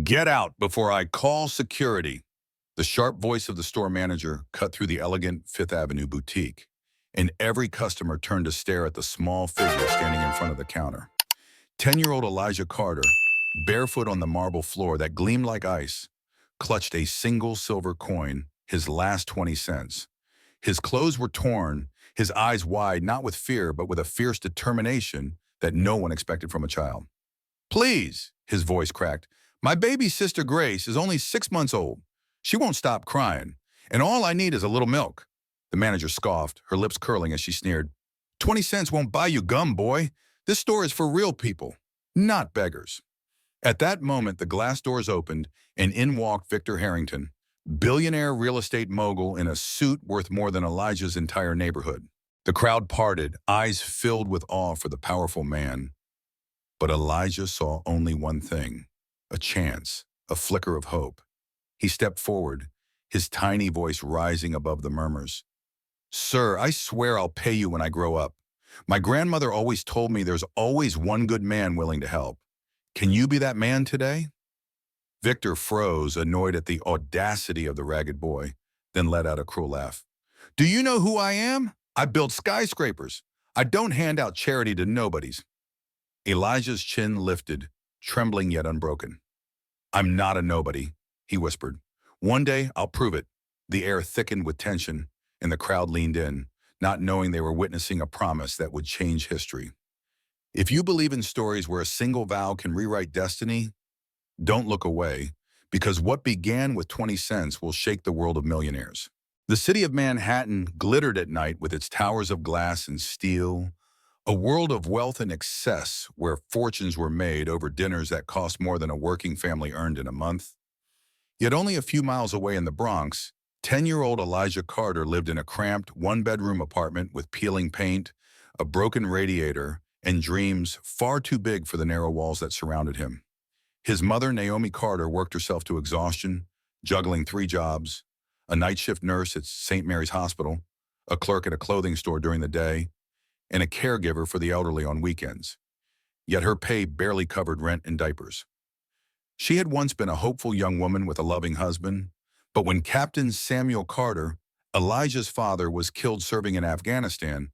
Get out before I call security. The sharp voice of the store manager cut through the elegant Fifth Avenue boutique, and every customer turned to stare at the small figure standing in front of the counter. 10-year-old Elijah Carter, barefoot on the marble floor that gleamed like ice, clutched a single silver coin, his last 20 cents. His clothes were torn, his eyes wide, not with fear, but with a fierce determination that no one expected from a child. Please, his voice cracked. My baby sister Grace is only 6 months old. She won't stop crying, and all I need is a little milk. The manager scoffed, her lips curling as she sneered. 20 cents won't buy you gum, boy. This store is for real people, not beggars. At that moment, the glass doors opened, and in walked Victor Harrington, billionaire real estate mogul in a suit worth more than Elijah's entire neighborhood. The crowd parted, eyes filled with awe for the powerful man. But Elijah saw only one thing, a chance, a flicker of hope. He stepped forward, his tiny voice rising above the murmurs. Sir, I swear I'll pay you when I grow up. My grandmother always told me there's always one good man willing to help. Can you be that man today? Victor froze, annoyed at the audacity of the ragged boy, then let out a cruel laugh. Do you know who I am? I build skyscrapers. I don't hand out charity to nobodies. Elijah's chin lifted, trembling yet unbroken. I'm not a nobody, he whispered. One day I'll prove it. The air thickened with tension, and the crowd leaned in, not knowing they were witnessing a promise that would change history. If you believe in stories where a single vow can rewrite destiny, don't look away, because what began with 20 cents will shake the world of millionaires. The city of Manhattan glittered at night with its towers of glass and steel, a world of wealth and excess where fortunes were made over dinners that cost more than a working family earned in a month. Yet only a few miles away in the Bronx, 10-year-old Elijah Carter lived in a cramped one-bedroom apartment with peeling paint, a broken radiator, and dreams far too big for the narrow walls that surrounded him. His mother, Naomi Carter, worked herself to exhaustion, juggling 3 jobs, a night shift nurse at St. Mary's Hospital, a clerk at a clothing store during the day, and a caregiver for the elderly on weekends. Yet her pay barely covered rent and diapers. She had once been a hopeful young woman with a loving husband, but when Captain Samuel Carter, Elijah's father, was killed serving in Afghanistan,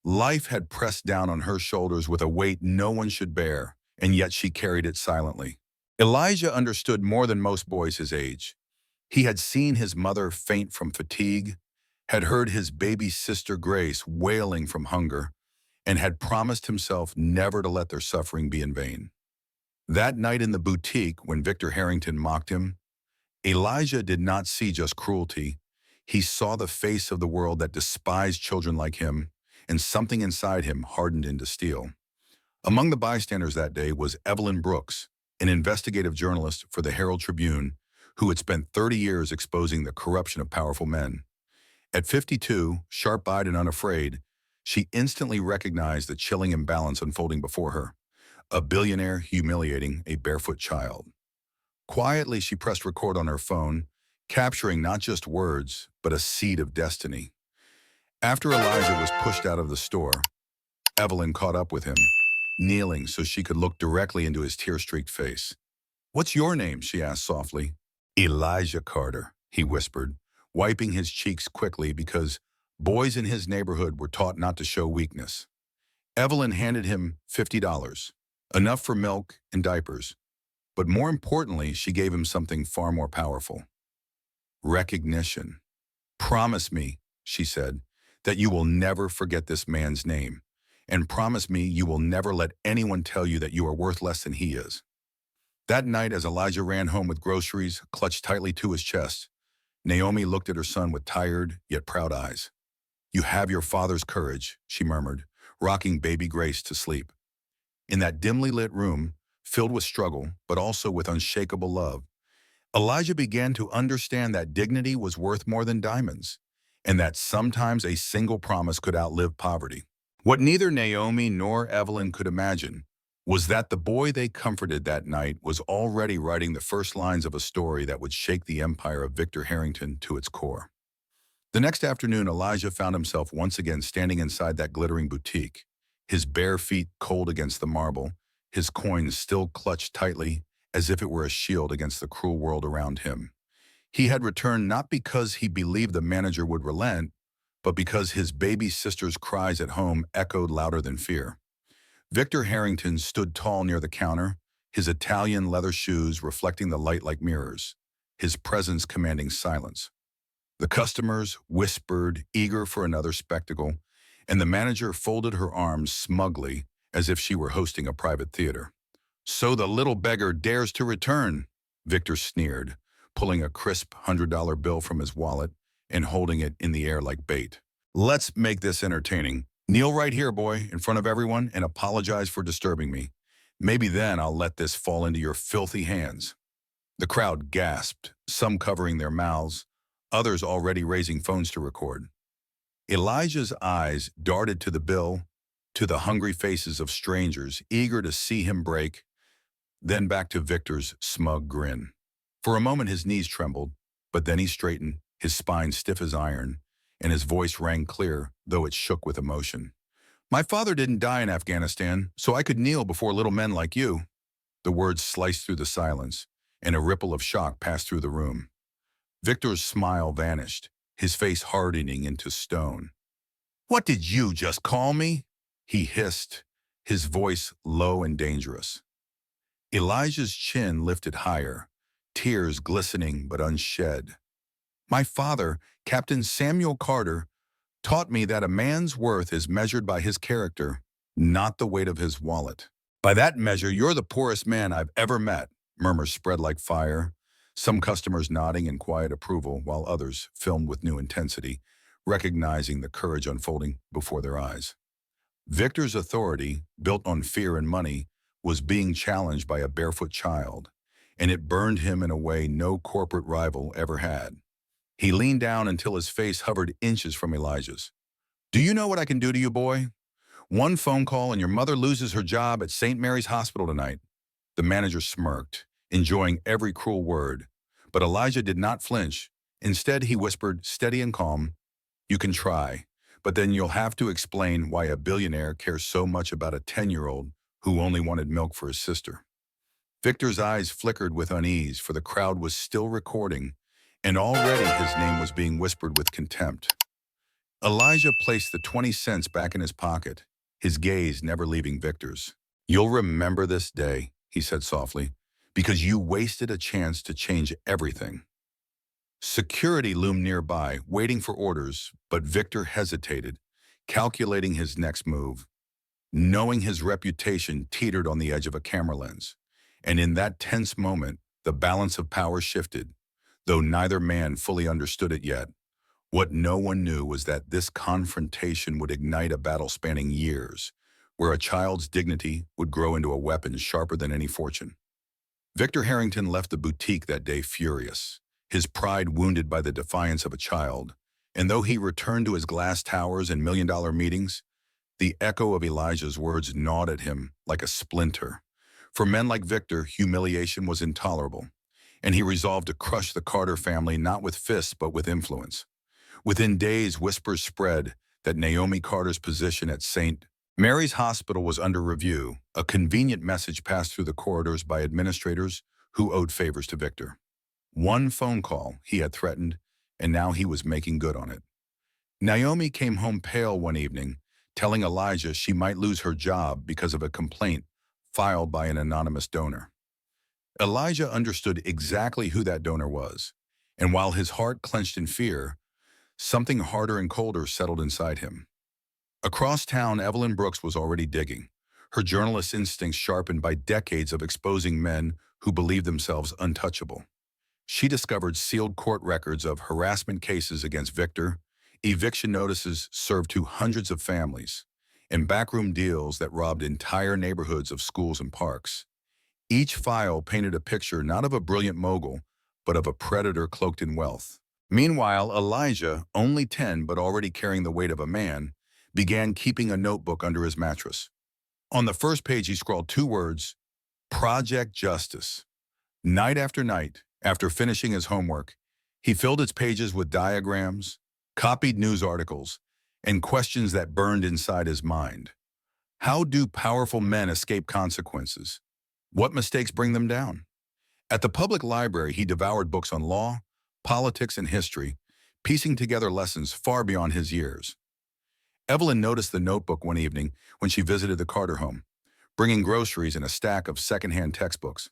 life had pressed down on her shoulders with a weight no one should bear, and yet she carried it silently. Elijah understood more than most boys his age. He had seen his mother faint from fatigue, had heard his baby sister Grace wailing from hunger, and had promised himself never to let their suffering be in vain. That night in the boutique, when Victor Harrington mocked him, Elijah did not see just cruelty. He saw the face of the world that despised children like him, and something inside him hardened into steel. Among the bystanders that day was Evelyn Brooks, an investigative journalist for the Herald Tribune, who had spent 30 years exposing the corruption of powerful men. At 52, sharp-eyed and unafraid, she instantly recognized the chilling imbalance unfolding before her. A billionaire humiliating a barefoot child. Quietly, she pressed record on her phone, capturing not just words, but a seed of destiny. After Elijah was pushed out of the store, Evelyn caught up with him, kneeling so she could look directly into his tear-streaked face. What's your name? She asked softly. Elijah Carter, he whispered, wiping his cheeks quickly because boys in his neighborhood were taught not to show weakness. Evelyn handed him $50, enough for milk and diapers. But more importantly, she gave him something far more powerful. Recognition. Promise me, she said, that you will never forget this man's name, and promise me you will never let anyone tell you that you are worth less than he is. That night, as Elijah ran home with groceries clutched tightly to his chest, Naomi looked at her son with tired yet proud eyes. You have your father's courage, she murmured, rocking baby Grace to sleep. In that dimly lit room, filled with struggle, but also with unshakable love, Elijah began to understand that dignity was worth more than diamonds, and that sometimes a single promise could outlive poverty. What neither Naomi nor Evelyn could imagine was that the boy they comforted that night was already writing the first lines of a story that would shake the empire of Victor Harrington to its core. The next afternoon, Elijah found himself once again standing inside that glittering boutique, his bare feet cold against the marble, his coins still clutched tightly, as if it were a shield against the cruel world around him. He had returned not because he believed the manager would relent, but because his baby sister's cries at home echoed louder than fear. Victor Harrington stood tall near the counter, his Italian leather shoes reflecting the light like mirrors, his presence commanding silence. The customers whispered, eager for another spectacle, and the manager folded her arms smugly as if she were hosting a private theater. "So the little beggar dares to return," Victor sneered, pulling a crisp $100 bill from his wallet and holding it in the air like bait. "Let's make this entertaining. Kneel right here, boy, in front of everyone and apologize for disturbing me. Maybe then I'll let this fall into your filthy hands." The crowd gasped, some covering their mouths, others already raising phones to record. Elijah's eyes darted to the bill, to the hungry faces of strangers eager to see him break, then back to Victor's smug grin. For a moment his knees trembled, but then he straightened, his spine stiff as iron, and his voice rang clear, though it shook with emotion. "My father didn't die in Afghanistan, so I could kneel before little men like you." The words sliced through the silence, and a ripple of shock passed through the room. Victor's smile vanished, his face hardening into stone. "What did you just call me?" he hissed, his voice low and dangerous. Elijah's chin lifted higher, tears glistening but unshed. "My father, Captain Samuel Carter, taught me that a man's worth is measured by his character, not the weight of his wallet." "By that measure, you're the poorest man I've ever met," murmurs spread like fire, some customers nodding in quiet approval while others filmed with new intensity, recognizing the courage unfolding before their eyes. Victor's authority, built on fear and money, was being challenged by a barefoot child, and it burned him in a way no corporate rival ever had. He leaned down until his face hovered inches from Elijah's. "Do you know what I can do to you, boy? One phone call and your mother loses her job at St. Mary's Hospital tonight." The manager smirked, enjoying every cruel word, but Elijah did not flinch. Instead, he whispered, steady and calm, "You can try, but then you'll have to explain why a billionaire cares so much about a 10-year-old who only wanted milk for his sister." Victor's eyes flickered with unease, for the crowd was still recording, and already his name was being whispered with contempt. Elijah placed the 20 cents back in his pocket, his gaze never leaving Victor's. "You'll remember this day," he said softly, "because you wasted a chance to change everything." Security loomed nearby, waiting for orders, but Victor hesitated, calculating his next move, knowing his reputation teetered on the edge of a camera lens. And in that tense moment, the balance of power shifted, though neither man fully understood it yet. What no one knew was that this confrontation would ignite a battle spanning years, where a child's dignity would grow into a weapon sharper than any fortune. Victor Harrington left the boutique that day furious, his pride wounded by the defiance of a child, and though he returned to his glass towers and million-dollar meetings, the echo of Elijah's words gnawed at him like a splinter. For men like Victor, humiliation was intolerable, and he resolved to crush the Carter family not with fists but with influence. Within days, whispers spread that Naomi Carter's position at St. Mary's Hospital was under review, a convenient message passed through the corridors by administrators who owed favors to Victor. One phone call, he had threatened, and now he was making good on it. Naomi came home pale one evening, telling Elijah she might lose her job because of a complaint filed by an anonymous donor. Elijah understood exactly who that donor was, and while his heart clenched in fear, something harder and colder settled inside him. Across town, Evelyn Brooks was already digging, her journalist instincts sharpened by decades of exposing men who believed themselves untouchable. She discovered sealed court records of harassment cases against Victor, eviction notices served to hundreds of families, and backroom deals that robbed entire neighborhoods of schools and parks. Each file painted a picture not of a brilliant mogul, but of a predator cloaked in wealth. Meanwhile, Elijah, only 10 but already carrying the weight of a man, began keeping a notebook under his mattress. On the first page, he scrawled 2 words, Project Justice. Night after night, after finishing his homework, he filled its pages with diagrams, copied news articles, and questions that burned inside his mind. How do powerful men escape consequences? What mistakes bring them down? At the public library, he devoured books on law, politics, and history, piecing together lessons far beyond his years. Evelyn noticed the notebook one evening when she visited the Carter home, bringing groceries and a stack of secondhand textbooks.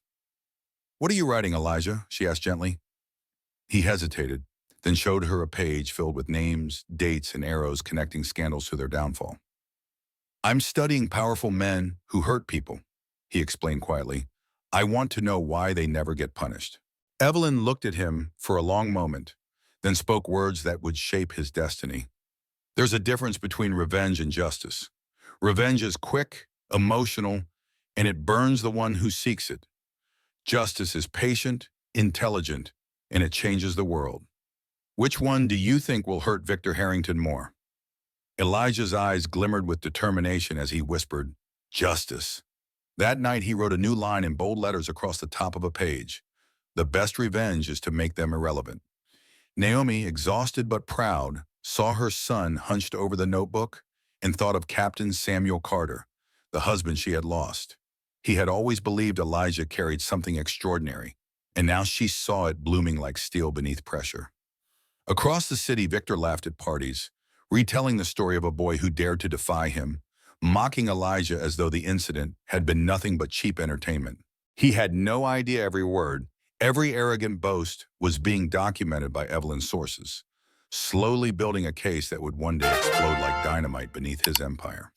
"What are you writing, Elijah?" she asked gently. He hesitated, then showed her a page filled with names, dates, and arrows connecting scandals to their downfall. "I'm studying powerful men who hurt people," he explained quietly. "I want to know why they never get punished." Evelyn looked at him for a long moment, then spoke words that would shape his destiny. "There's a difference between revenge and justice. Revenge is quick, emotional, and it burns the one who seeks it. Justice is patient, intelligent, and it changes the world. Which one do you think will hurt Victor Harrington more?" Elijah's eyes glimmered with determination as he whispered, "Justice." That night he wrote a new line in bold letters across the top of a page. "The best revenge is to make them irrelevant." Naomi, exhausted but proud, saw her son hunched over the notebook and thought of Captain Samuel Carter, the husband she had lost. He had always believed Elijah carried something extraordinary, and now she saw it blooming like steel beneath pressure. Across the city, Victor laughed at parties, retelling the story of a boy who dared to defy him, mocking Elijah as though the incident had been nothing but cheap entertainment. He had no idea every word, every arrogant boast was being documented by Evelyn's sources, slowly building a case that would one day explode like dynamite beneath his empire.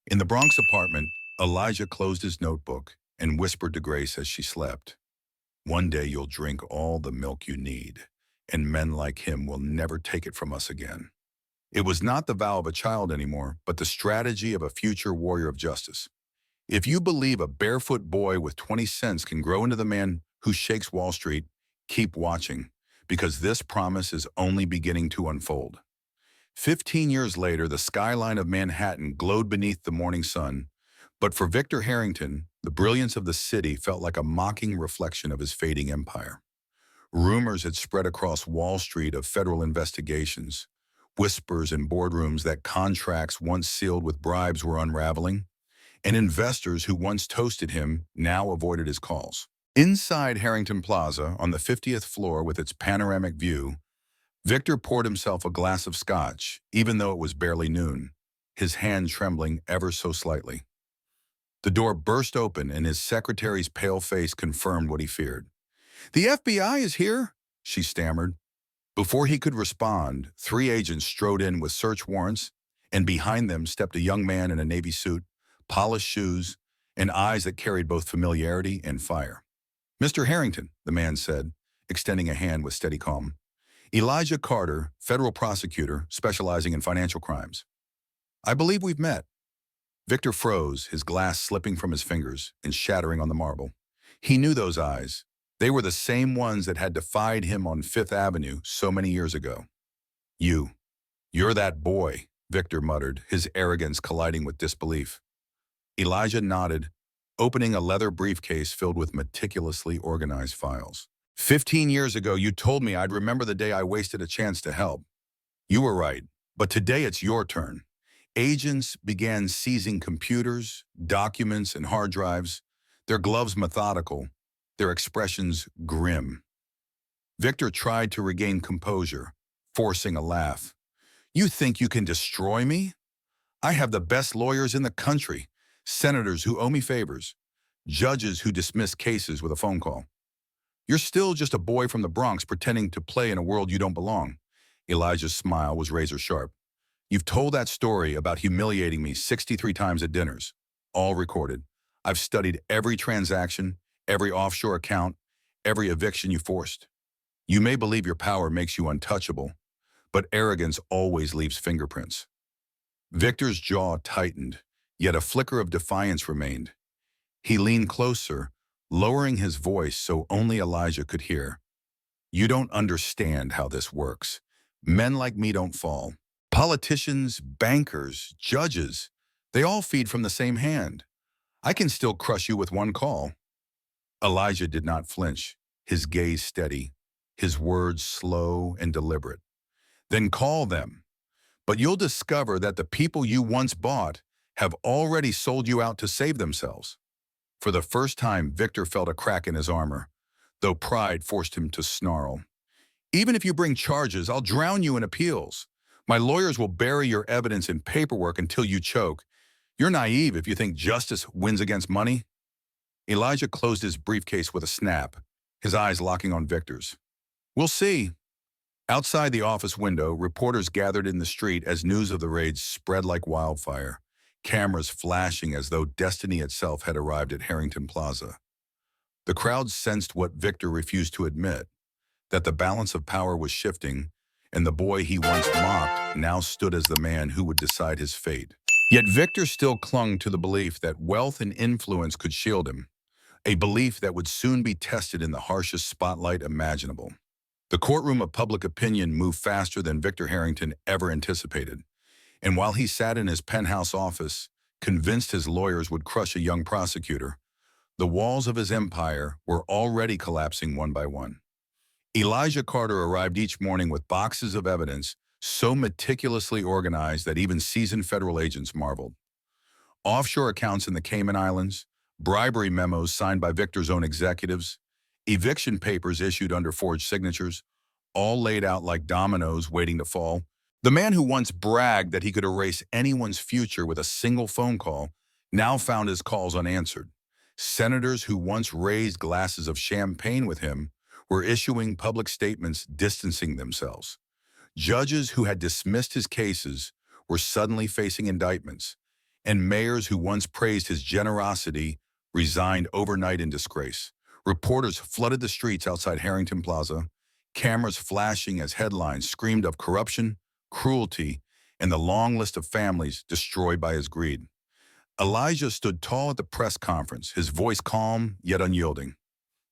In the Bronx apartment, Elijah closed his notebook and whispered to Grace as she slept, "One day you'll drink all the milk you need, and men like him will never take it from us again." It was not the vow of a child anymore, but the strategy of a future warrior of justice. If you believe a barefoot boy with 20 cents can grow into the man who shakes Wall Street, keep watching, because this promise is only beginning to unfold. 15 years later, the skyline of Manhattan glowed beneath the morning sun, but for Victor Harrington, the brilliance of the city felt like a mocking reflection of his fading empire. Rumors had spread across Wall Street of federal investigations, whispers in boardrooms that contracts once sealed with bribes were unraveling, and investors who once toasted him now avoided his calls. Inside Harrington Plaza, on the 50th floor with its panoramic view, Victor poured himself a glass of scotch, even though it was barely noon, his hand trembling ever so slightly. The door burst open and his secretary's pale face confirmed what he feared. "The FBI is here," she stammered. Before he could respond, 3 agents strode in with search warrants, and behind them stepped a young man in a navy suit, polished shoes, and eyes that carried both familiarity and fire. "Mr. Harrington," the man said, extending a hand with steady calm. "Elijah Carter, federal prosecutor specializing in financial crimes. I believe we've met." Victor froze, his glass slipping from his fingers and shattering on the marble. He knew those eyes. They were the same ones that had defied him on Fifth Avenue so many years ago. You're that boy," Victor muttered, his arrogance colliding with disbelief. Elijah nodded, opening a leather briefcase filled with meticulously organized files. 15 years ago, you told me I'd remember the day I wasted a chance to help. You were right, but today it's your turn." Agents began seizing computers, documents, and hard drives, their gloves methodical, their expressions grim. Victor tried to regain composure, forcing a laugh. "You think you can destroy me? I have the best lawyers in the country, senators who owe me favors, judges who dismiss cases with a phone call. You're still just a boy from the Bronx pretending to play in a world you don't belong." Elijah's smile was razor sharp. "You've told that story about humiliating me 63 times at dinners, all recorded. I've studied every transaction, every offshore account, every eviction you forced. You may believe your power makes you untouchable, but arrogance always leaves fingerprints." Victor's jaw tightened, yet a flicker of defiance remained. He leaned closer, lowering his voice so only Elijah could hear. "You don't understand how this works. Men like me don't fall. Politicians, bankers, judges, they all feed from the same hand. I can still crush you with one call." Elijah did not flinch, his gaze steady, his words slow and deliberate. "Then call them. But you'll discover that the people you once bought have already sold you out to save themselves." For the first time, Victor felt a crack in his armor. though pride forced him to snarl. Even if you bring charges, I'll drown you in appeals. My lawyers will bury your evidence in paperwork until you choke. You're naive if you think justice wins against money. Elijah closed his briefcase with a snap, his eyes locking on Victor's. We'll see. Outside the office window, reporters gathered in the street as news of the raid spread like wildfire, cameras flashing as though destiny itself had arrived at Harrington Plaza. The crowd sensed what Victor refused to admit, that the balance of power was shifting, and the boy he once mocked now stood as the man who would decide his fate. Yet Victor still clung to the belief that wealth and influence could shield him, a belief that would soon be tested in the harshest spotlight imaginable. The courtroom of public opinion moved faster than Victor Harrington ever anticipated, and while he sat in his penthouse office, convinced his lawyers would crush a young prosecutor, the walls of his empire were already collapsing one by one. Elijah Carter arrived each morning with boxes of evidence so meticulously organized that even seasoned federal agents marveled. Offshore accounts in the Cayman Islands, bribery memos signed by Victor's own executives, eviction papers issued under forged signatures, all laid out like dominoes waiting to fall. The man who once bragged that he could erase anyone's future with a single phone call now found his calls unanswered. Senators who once raised glasses of champagne with him were issuing public statements distancing themselves. Judges who had dismissed his cases were suddenly facing indictments, and mayors who once praised his generosity resigned overnight in disgrace. Reporters flooded the streets outside Harrington Plaza, cameras flashing as headlines screamed of corruption, cruelty, and the long list of families destroyed by his greed. Elijah stood tall at the press conference, his voice calm yet unyielding.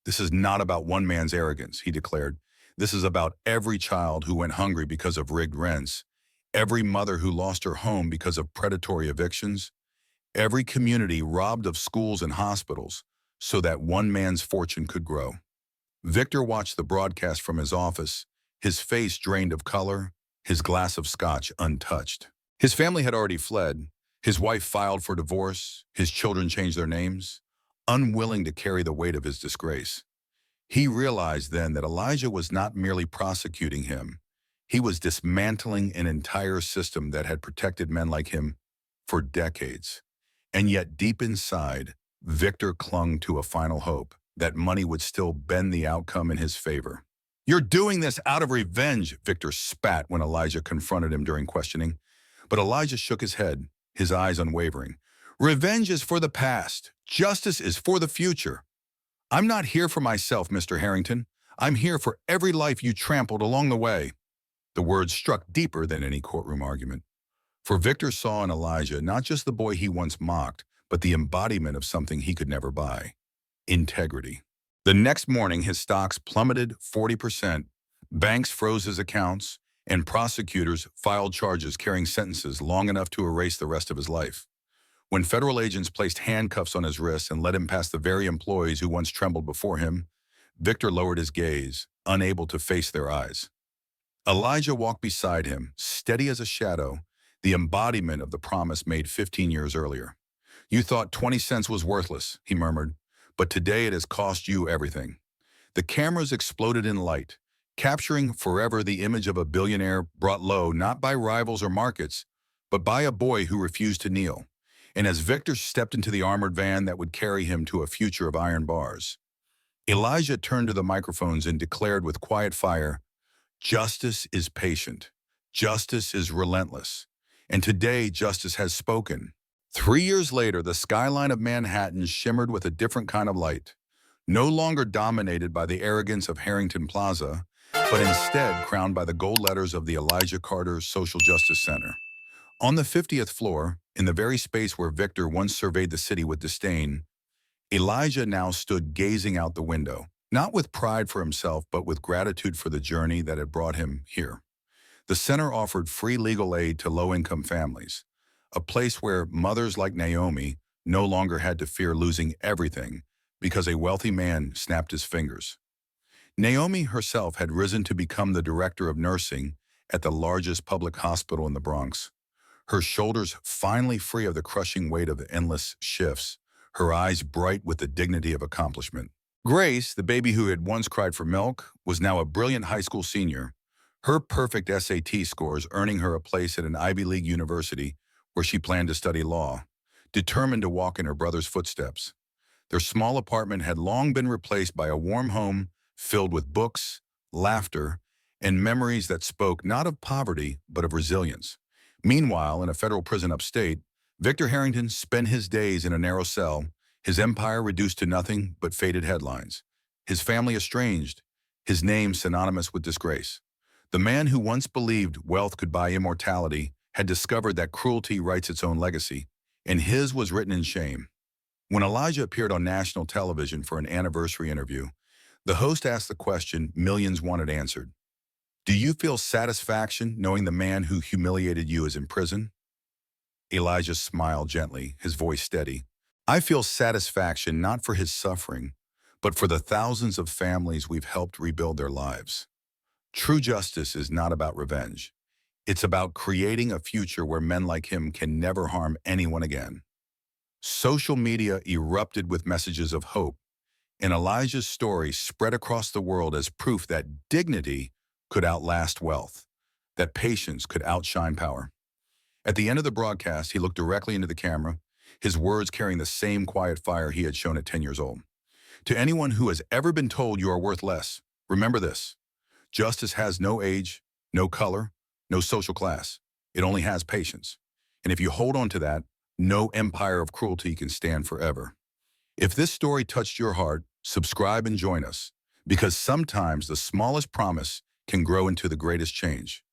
This is not about one man's arrogance, he declared. This is about every child who went hungry because of rigged rents, every mother who lost her home because of predatory evictions, every community robbed of schools and hospitals so that one man's fortune could grow. Victor watched the broadcast from his office, his face drained of color, his glass of scotch untouched. His family had already fled. His wife filed for divorce. His children changed their names, unwilling to carry the weight of his disgrace. He realized then that Elijah was not merely prosecuting him. He was dismantling an entire system that had protected men like him for decades. And yet deep inside, Victor clung to a final hope that money would still bend the outcome in his favor. You're doing this out of revenge, Victor spat when Elijah confronted him during questioning. But Elijah shook his head, his eyes unwavering. Revenge is for the past. Justice is for the future. I'm not here for myself, Mr. Harrington. I'm here for every life you trampled along the way. The words struck deeper than any courtroom argument. For Victor saw in Elijah not just the boy he once mocked, but the embodiment of something he could never buy: integrity. The next morning, his stocks plummeted 40%, banks froze his accounts, and prosecutors filed charges carrying sentences long enough to erase the rest of his life. When federal agents placed handcuffs on his wrists and led him past the very employees who once trembled before him, Victor lowered his gaze, unable to face their eyes. Elijah walked beside him, steady as a shadow, the embodiment of the promise made 15 years earlier. You thought 20 cents was worthless, he murmured, but today it has cost you everything. The cameras exploded in light, capturing forever the image of a billionaire brought low not by rivals or markets, but by a boy who refused to kneel. And as Victor stepped into the armored van that would carry him to a future of iron bars, Elijah turned to the microphones and declared with quiet fire, "Justice is patient. Justice is relentless. And today justice has spoken." 3 years later, the skyline of Manhattan shimmered with a different kind of light, no longer dominated by the arrogance of Harrington Plaza, but instead crowned by the gold letters of the Elijah Carter Social Justice Center. On the 50th floor, in the very space where Victor once surveyed the city with disdain, Elijah now stood gazing out the window, not with pride for himself, but with gratitude for the journey that had brought him here. The center offered free legal aid to low-income families, a place where mothers like Naomi no longer had to fear losing everything because a wealthy man snapped his fingers. Naomi herself had risen to become the director of nursing at the largest public hospital in the Bronx. Her shoulders finally free of the crushing weight of endless shifts, her eyes bright with the dignity of accomplishment. Grace, the baby who had once cried for milk, was now a brilliant high school senior, her perfect SAT scores earning her a place at an Ivy League university where she planned to study law, determined to walk in her brother's footsteps. Their small apartment had long been replaced by a warm home filled with books, laughter, and memories that spoke not of poverty, but of resilience. Meanwhile, in a federal prison upstate, Victor Harrington spent his days in a narrow cell, his empire reduced to nothing but faded headlines, his family estranged, his name synonymous with disgrace. The man who once believed wealth could buy immortality had discovered that cruelty writes its own legacy, and his was written in shame. When Elijah appeared on national television for an anniversary interview, the host asked the question millions wanted answered. Do you feel satisfaction knowing the man who humiliated you is in prison? Elijah smiled gently, his voice steady. I feel satisfaction not for his suffering, but for the thousands of families we've helped rebuild their lives. True justice is not about revenge. It's about creating a future where men like him can never harm anyone again. Social media erupted with messages of hope, and Elijah's story spread across the world as proof that dignity could outlast wealth, that patience could outshine power. At the end of the broadcast, he looked directly into the camera, his words carrying the same quiet fire he had shown at 10 years old. To anyone who has ever been told you are worth less, remember this. Justice has no age, no color, no social class. It only has patience. And if you hold on to that, no empire of cruelty can stand forever. If this story touched your heart, subscribe and join us, because sometimes the smallest promise can grow into the greatest change.